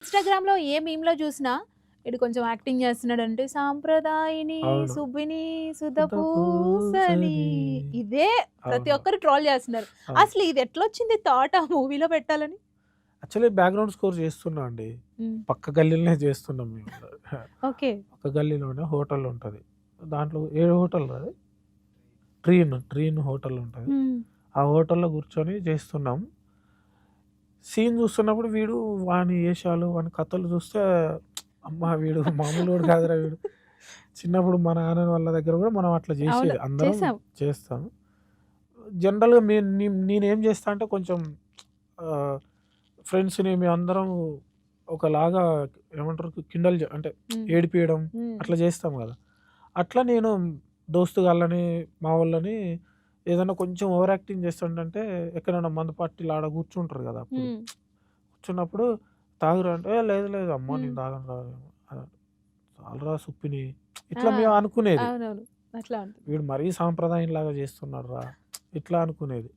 ఇన్‌స్టాగ్రామ్‌లో ఏ మీమ్‌లో చూసినా ఈడు కొంచెం యాక్టింగ్ చేస్తున్నాడంటే సాంప్రదాయిని, అవును. సుబ్బిని, సుధ సుధపూసని పూసని. ఇదే ప్రతి అవును. ఒక్కరు ట్రోల్ చేస్తున్నారు. అవును. అసలు ఇది ఎట్లొచ్చింది థాట్ ఆ మూవీలో పెట్టాలని? యాక్చువల్లీ బ్యాక్‌గ్రౌండ్ స్కోర్ చేస్తున్నా అండి. హ్మ్. పక్క గల్లీలోనే చేస్తున్నాం మేము గూడా. ఓకే. పక్క గల్లీలోనే హోటల్ ఉంటది. దాంట్లో ఏ హోటల్ అది? ట్రీన్ హోటల్ ఉంటది. హ్మ్. ఆ హోటల్‌లో కూర్చొని చేస్తున్నాం. సీన్ చూస్తున్నప్పుడు వీడు వాని ఏషాలు, వాని కథలు చూస్తే అమ్మా! వీడు మామూలోడు కాదురా వీడు. చిన్నప్పుడు మా నాన్న వాళ్ళ దగ్గర కూడా మనం అట్లా అవును. చేసేది. అందరం చేసాం. చేస్తాం. జనరల్‌గా నేనేం చేస్తా అంటే కొంచెం ఆహ్, ఫ్రెండ్స్‌ని మేమందరం ఒకలాగా ఏమంటారు అంటే హ్మ్. ఏడిపియడం హ్మ్. అట్లా చేస్తాం కదా! అట్లా నేను దోస్తుగాళ్ళని, మా వోళ్ళని ఏదైనా కొంచెం ఓవర్ యాక్టింగ్ చేస్తుండంటే ఎక్కడైనా మందు పార్టీలు ఆడ కూర్చుంటారు కదా! అప్పుడు. హ్మ్. కూర్చున్నప్పుడు తాగురా అంటే, "ఏ లేదు లేదు అమ్మో! హ్మ్. నేను తాగను రా" చాలురా సుప్పిని ఆ! ఇట్లా మేము అనుకునేది. అవునవును. అట్లా ఉంటుంది. వీడు మరీ సాంప్రదాయంలాగా చేస్తున్నాడురా ఇట్లా అనుకునేది.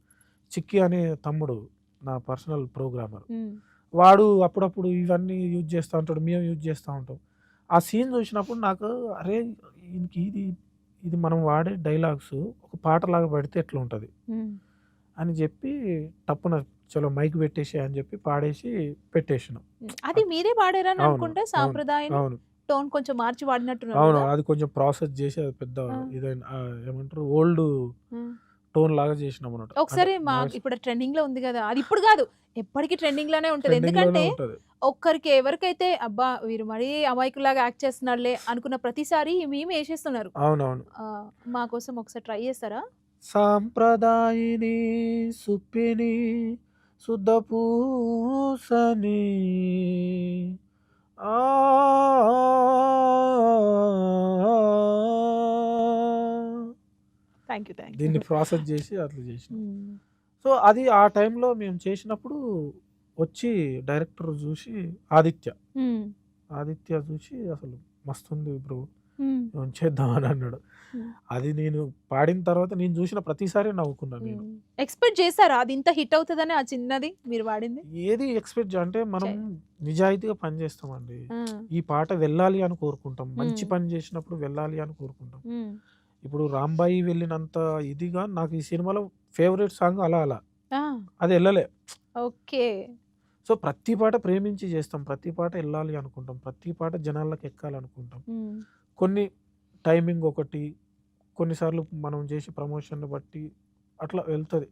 చిక్కీ అనే తమ్ముడు నా పర్సనల్ ప్రోగ్రామర్. హ్మ్. వాడు అప్పుడప్పుడు ఇవన్నీ యూజ్ చేస్తా ఉంటాడు. మేము యూజ్ చేస్తా ఉంటాం. ఆ సీన్ చూసినప్పుడు నాకు అరే! ఈనికి ఇది మనం వాడే డైలాగ్స్ ఒక పాటలాగా పెడితే ఎట్లుంటది హ్మ్. అని చెప్పి టప్పున చలో మైక్ పెట్టేసేయ్ అని చెప్పి పాడేసి పెట్టేసినాం. హ్మ్. అది మీరే పాడారని అవును. అనుకుంటా అవును. 'సాంప్రదాయని'. అవును. టోన్ కొంచెం మార్చి పాడినట్టున్నారు అవును. గదా! అది కొంచెం ప్రాసెస్ జేసి అది పెద్ద ఆ! ఇదైన ఏమంటారు ఓల్డ్ హ్మ్. టోన్ లాగా జేసినామన్నమాట. అంటే ఒకసారి వాయిస్ ఇప్పుడు ట్రెండింగ్‌లో ఉంది గదా! అది ఇప్పుడు గాదు. ఎప్పటికి ట్రెండింగ్‌లోనే ఉంటది. ట్రెండింగ్‌లోనే ఎందుకంటే ఉంటది. ఎవరికైతే అబ్బా! వీరు మరీ అమాయకుల్లాగా యాక్ట్ చేస్తున్నాడులే అనుకున్న ప్రతిసారి ఈ మీమ్ ఎసేస్తున్నారు. అవునవును. మా కోసం ఒకసారి ట్రై చేస్తారా? సాంప్రదాయిని సుప్పిని శుద్ధ పూసని ఆ థాంక్ యూ. Thank you. దీన్ని ప్రాసెస్ జేసి అట్లా జేసినాం. హ్మ్. సో, అది ఆ టైంలో మేము చేసినప్పుడు వచ్చి డైరెక్టర్ జూసి ఆదిత్య. హ్మ్. ఆదిత్య జూసి అసలు మస్తుంది బ్రో! హ్మ్. చేద్దాం అని అన్నాడు. హ్మ్. అది నేను పాడిన తర్వాత నేను జూసిన ప్రతిసారి నవ్వుకున్నా నేను. హ్మ్. ఎక్స్‌పెక్ట్ చేసారా? అది ఇంత హిట్ అవుతదని ఆ చిన్నది మీరు వాడింది? ఏది ఎక్స్‌పెక్ట్ అంటే మనం చే నిజాయితీగా పని జేస్తామండి. ఆ! ఈ పాట వెళ్ళాలి అని కోరుకుంటాం. మంచి హ్మ్. పని జేసినప్పుడు వెళ్ళాలి అని కోరుకుంటాం. హ్మ్. ఇప్పుడు 'రాంబాయి' వెళ్ళినంత ఇదిగా నాకు ఈ సినిమాలో ఫేవరెట్ సాంగ్ 'అలా అలా' ఆ! అది ఎళ్ళలే. ఓకే. సో, ప్రతి పాట ప్రేమించి జేస్తాం. ప్రతి పాట ఎళ్ళాలి అనుకుంటాం. ప్రతి పాట జనాల్లోకి ఎక్కాలనుకుంటాం. హ్మ్. కొన్ని టైమింగ్ ఒకటి, కొన్నిసార్లు మనం జేసే ప్రమోషన్‌ని బట్టి అట్లా వెళ్తది.